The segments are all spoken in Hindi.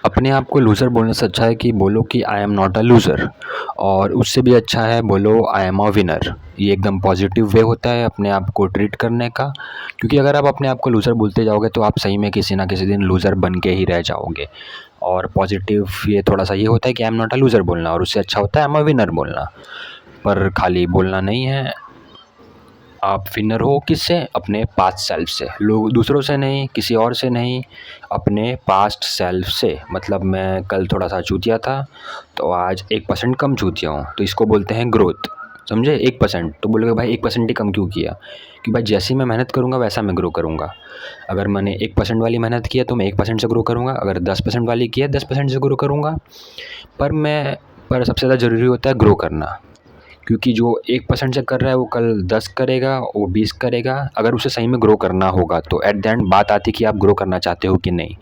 अपने आप को लूज़र बोलने से अच्छा है कि बोलो कि I am not a loser. और उससे भी अच्छा है बोलो आई एम अ विनर। ये एकदम पॉजिटिव वे होता है अपने आप को ट्रीट करने का। क्योंकि अगर आप अपने आप को लूज़र बोलते जाओगे तो आप सही में किसी ना किसी दिन लूज़र बन के ही रह जाओगे। और पॉजिटिव ये थोड़ा सा ये होता है कि I am not a loser बोलना, और उससे अच्छा होता है आई एम अ विनर बोलना। पर खाली बोलना नहीं है, आप विनर हो किससे? अपने पास्ट सेल्फ से। लोग दूसरों से नहीं, किसी और से नहीं, अपने पास्ट सेल्फ से। मतलब मैं कल थोड़ा सा चूतिया था तो आज 1% कम चूतिया हूँ, तो इसको बोलते हैं ग्रोथ। समझे? 1%। तो बोलोगे भाई 1% ही कम क्यों किया? कि भाई जैसी मैं मेहनत करूँगा वैसा मैं ग्रो करूँगा। अगर मैंने 1% वाली मेहनत की है तो मैं 1% से ग्रो करूँगा, अगर 10% वाली की है 10% से ग्रो करूँगा। पर सबसे ज़्यादा ज़रूरी होता है ग्रो करना। क्योंकि जो 1% से कर रहा है वो कल 10 करेगा, वो 20 करेगा, अगर उसे सही में ग्रो करना होगा तो। एट द एंड बात आती है कि आप ग्रो करना चाहते हो कि नहीं।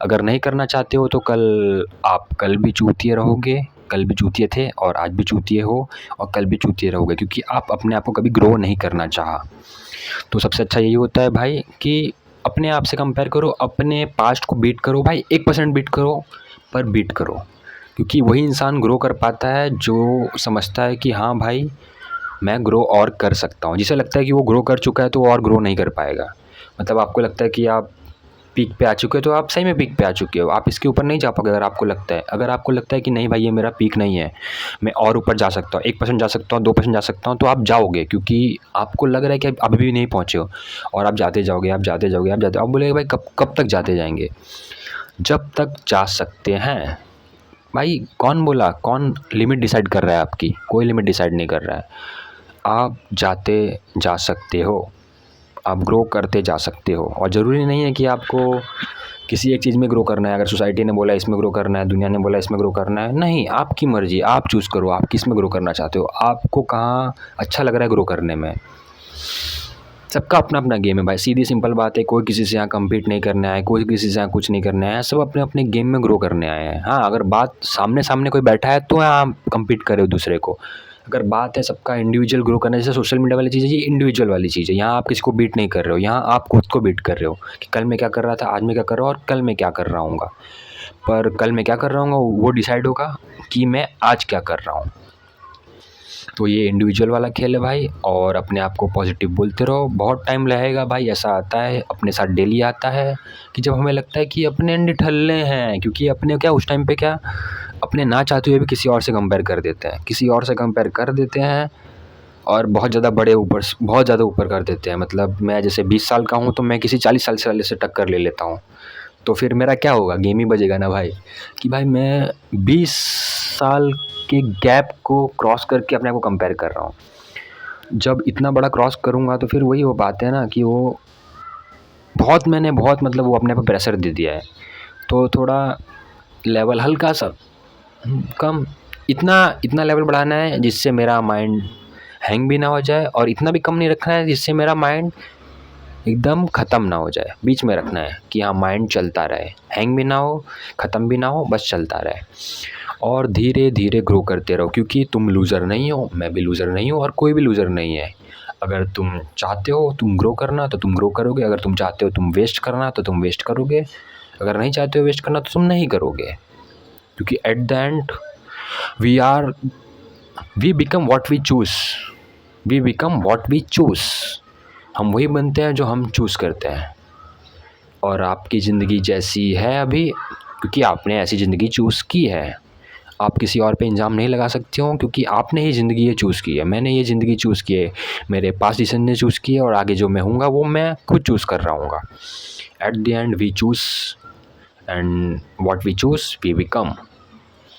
अगर नहीं करना चाहते हो तो कल भी चूतिए रहोगे, कल भी चूतिए थे और आज भी चूतिए हो और कल भी चूतिए रहोगे, क्योंकि आप अपने आप को कभी ग्रो नहीं करना चाहा। तो सबसे अच्छा यही होता है भाई कि अपने आप से कंपेयर करो, अपने पास्ट को बीट करो भाई, 1% बीट करो, पर बीट करो। क्योंकि वही इंसान ग्रो कर पाता है जो समझता है कि हाँ भाई मैं ग्रो और कर सकता हूँ। जिसे लगता है कि वो ग्रो कर चुका है तो वो और ग्रो नहीं कर पाएगा। मतलब आपको लगता है कि आप पीक पे आ चुके हो तो आप सही में पीक पे आ चुके हो, आप इसके ऊपर नहीं जा पाओगे। अगर आपको लगता है कि नहीं भाई ये मेरा पीक नहीं है, मैं और ऊपर जा सकता हूँ, 1% जा सकता हूँ, 2% जा सकता हूँ, तो आप जाओगे। क्योंकि आपको लग रहा है कि आप अभी भी नहीं पहुँचे हो, और आप जाते जाओगे, आप जाते जाओगे, आप बोलेगे भाई कब कब तक जाते जाएंगे? जब तक जा सकते हैं। भाई कौन बोला? कौन लिमिट डिसाइड कर रहा है आपकी? कोई लिमिट डिसाइड नहीं कर रहा है। आप जाते जा सकते हो, आप ग्रो करते जा सकते हो। और ज़रूरी नहीं है कि आपको किसी एक चीज़ में ग्रो करना है। अगर सोसाइटी ने बोला इसमें ग्रो करना है, दुनिया ने बोला इसमें ग्रो करना है, नहीं, आपकी मर्ज़ी, आप चूज़ करो आप किस में ग्रो करना चाहते हो, आपको कहाँ अच्छा लग रहा है ग्रो करने में। सबका अपना अपना गेम है भाई, सीधी सिंपल बात है। कोई किसी से यहाँ कम्पीट नहीं करने आया है, कोई किसी से यहाँ कुछ नहीं करने आया है, सब अपने अपने गेम में ग्रो करने आए हैं। हाँ, अगर बात सामने सामने कोई बैठा है तो यहाँ कम्पीट करे दूसरे को। अगर बात है सबका इंडिविजुअल ग्रो करना, जैसे सोशल मीडिया वाली चीज़ है, ये इंडिविजुअल वाली चीज़ है। यहाँ आप किसी को बीट नहीं कर रहे हो, यहाँ आप खुद को बीट कर रहे हो कि कल मैं क्या कर रहा था, आज मैं क्या कर रहा हूँ और कल मैं क्या कर रहा हूँगा। पर कल मैं क्या कर रहा हूँ वो डिसाइड होगा कि मैं आज क्या कर रहा हूँ। तो ये इंडिविजुअल वाला खेल है भाई। और अपने आप को पॉजिटिव बोलते रहो। बहुत टाइम लगेगा भाई, ऐसा आता है अपने साथ, डेली आता है कि जब हमें लगता है कि अपने निठल्ले हैं। क्योंकि अपने क्या उस टाइम पे क्या अपने ना चाहते हुए भी किसी और से कंपेयर कर देते हैं, किसी और से कंपेयर कर देते हैं, और बहुत ज़्यादा बहुत ज़्यादा ऊपर कर देते हैं। मतलब मैं जैसे 20 साल का हूँ तो मैं किसी 40 साल से वाले से टक्कर ले लेता हूँ, तो फिर मेरा क्या होगा? गेम ही बजेगा ना भाई। कि भाई मैं 20 साल के गैप को क्रॉस करके अपने आप को कंपेयर कर रहा हूँ। जब इतना बड़ा क्रॉस करूँगा तो फिर वही वो बात है ना कि मैंने बहुत मतलब वो अपने पे प्रेशर दे दिया है। तो थोड़ा लेवल हल्का सा कम, इतना इतना लेवल बढ़ाना है जिससे मेरा माइंड हैंग भी ना हो जाए, और इतना भी कम नहीं रखना है जिससे मेरा माइंड एकदम ख़त्म ना हो जाए। बीच में रखना है कि हाँ माइंड चलता रहे, हैंग भी ना हो, ख़त्म भी ना हो, बस चलता रहे। और धीरे धीरे ग्रो करते रहो, क्योंकि तुम लूज़र नहीं हो, मैं भी लूज़र नहीं हूँ, और कोई भी लूज़र नहीं है। अगर तुम चाहते हो तुम ग्रो करना तो तुम ग्रो करोगे, अगर तुम चाहते हो तुम वेस्ट करना तो तुम वेस्ट करोगे, अगर नहीं चाहते हो वेस्ट करना तो तुम नहीं करोगे। क्योंकि at the end we are we become what we choose, we become what we choose. हम वही बनते हैं जो हम चूज़ करते हैं। और आपकी ज़िंदगी जैसी है अभी, क्योंकि आपने ऐसी ज़िंदगी चूज़ की है। आप किसी और पे इल्ज़ाम नहीं लगा सकते हो, क्योंकि आपने ही ज़िंदगी ये चूज़ की है। मैंने ये ज़िंदगी चूज़ की है, मेरे पास्ट डिसीजन ने चूज़ की है, और आगे जो मैं हूँगा वो मैं खुद चूज़ कर रहा हूँगा। At the end we choose, and what we choose we become.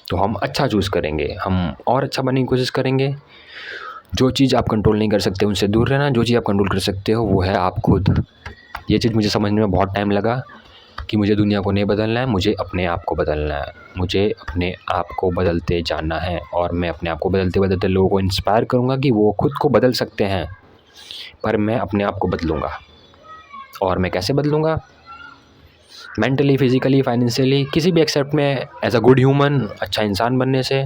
तो हम अच्छा चूज़ करेंगे, हम और अच्छा बनने की कोशिश करेंगे। जो चीज़ आप कंट्रोल नहीं कर सकते उनसे दूर रहना, जो चीज़ आप कंट्रोल कर सकते हो वो है आप खुद। ये चीज़ मुझे समझने में बहुत टाइम लगा कि मुझे दुनिया को नहीं बदलना है, मुझे अपने आप को बदलना है। मुझे अपने आप को बदलते जाना है, और मैं अपने आप को बदलते बदलते लोगों को इंस्पायर करूँगा कि वो खुद को बदल सकते हैं। पर मैं अपने आप को बदलूँगा। और मैं कैसे बदलूँगा? मेंटली, फिज़िकली, फाइनेंशियली, किसी भी एक्सेप्ट में एज़ अ गुड ह्यूमन, अच्छा इंसान बनने से।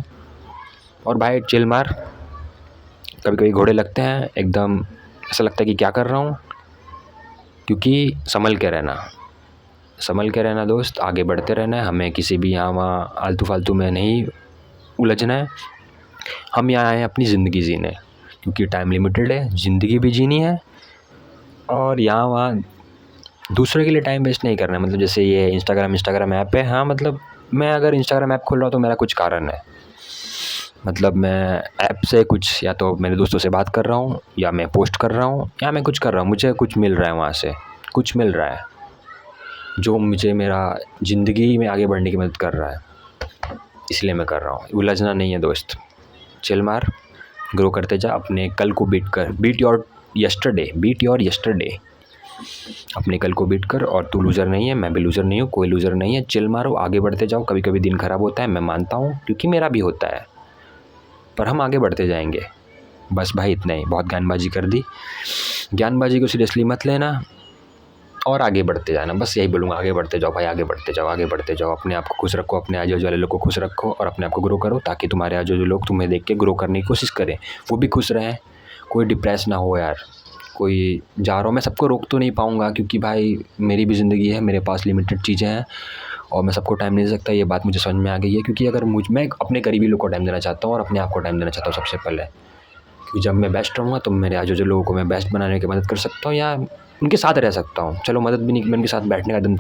और भाई चिल मार, कभी कभी घोड़े लगते हैं, एकदम ऐसा लगता है कि क्या कर रहा हूँ, क्योंकि संभल के रहना। संभल के रहना दोस्त, आगे बढ़ते रहना है, हमें किसी भी यहाँ वहाँ आलतू फालतू में नहीं उलझना है। हम यहाँ आए हैं अपनी ज़िंदगी जीने, क्योंकि टाइम लिमिटेड है, ज़िंदगी भी जीनी है और यहाँ वहाँ दूसरे के लिए टाइम वेस्ट नहीं करना है। मतलब जैसे ये इंस्टाग्राम ऐप है, हाँ मतलब मैं अगर इंस्टाग्राम ऐप खोल रहा हूँ तो मेरा कुछ कारण है। मतलब मैं ऐप से कुछ या तो मेरे दोस्तों से बात कर रहा हूँ, या मैं पोस्ट कर रहा हूँ, या मैं कुछ कर रहा हूँ, मुझे कुछ मिल रहा है वहाँ से, कुछ मिल रहा है जो मुझे मेरा ज़िंदगी में आगे बढ़ने की मदद कर रहा है, इसलिए मैं कर रहा हूँ। उलझना नहीं है दोस्त, चिल मार, ग्रो करते जा, अपने कल को बीट कर, बीट योर यस्टरडे, अपने कल को बीट कर। और तू लूज़र नहीं है, मैं भी लूज़र नहीं हूँ, कोई लूज़र नहीं है, चिल मारो, आगे बढ़ते जाओ। कभी कभी दिन ख़राब होता है, मैं मानता हूँ, क्योंकि मेरा भी होता है, पर हम आगे बढ़ते जाएंगे। बस भाई इतना ही, बहुत ज्ञानबाजी कर दी, ज्ञानबाजी को सीरियसली मत लेना और आगे बढ़ते जाना। बस यही बोलूँगा, आगे बढ़ते जाओ भाई, आगे बढ़ते जाओ, आगे बढ़ते जाओ। अपने आप को खुश रखो, अपने आजू बाजू वाले लोग को खुश रखो और अपने आप को ग्रो करो, ताकि तुम्हारे आजू बाजू लोग तुम्हें देख के ग्रो करने की कोशिश करें, वो भी खुश रहें, कोई डिप्रेस ना हो यार। कोई जा रहा हूँ, मैं सबको रोक तो नहीं पाऊँगा, क्योंकि भाई मेरी भी ज़िंदगी है, मेरे पास लिमिटेड चीज़ें हैं और मैं सबको टाइम नहीं दे सकता। ये बात मुझे समझ में आ गई है, क्योंकि अगर मैं अपने करीबी लोग को टाइम देना चाहता हूँ और अपने आप को टाइम देना चाहता हूँ सबसे पहले, क्योंकि जब मैं बेस्ट रहूँगा तो मेरे आजू बाजू लोगों को मैं बेस्ट बनाने की मदद कर सकता हूँ, या उनके साथ रह सकता हूँ। चलो मदद भी नहीं, मैं उनके साथ बैठने का दिन तो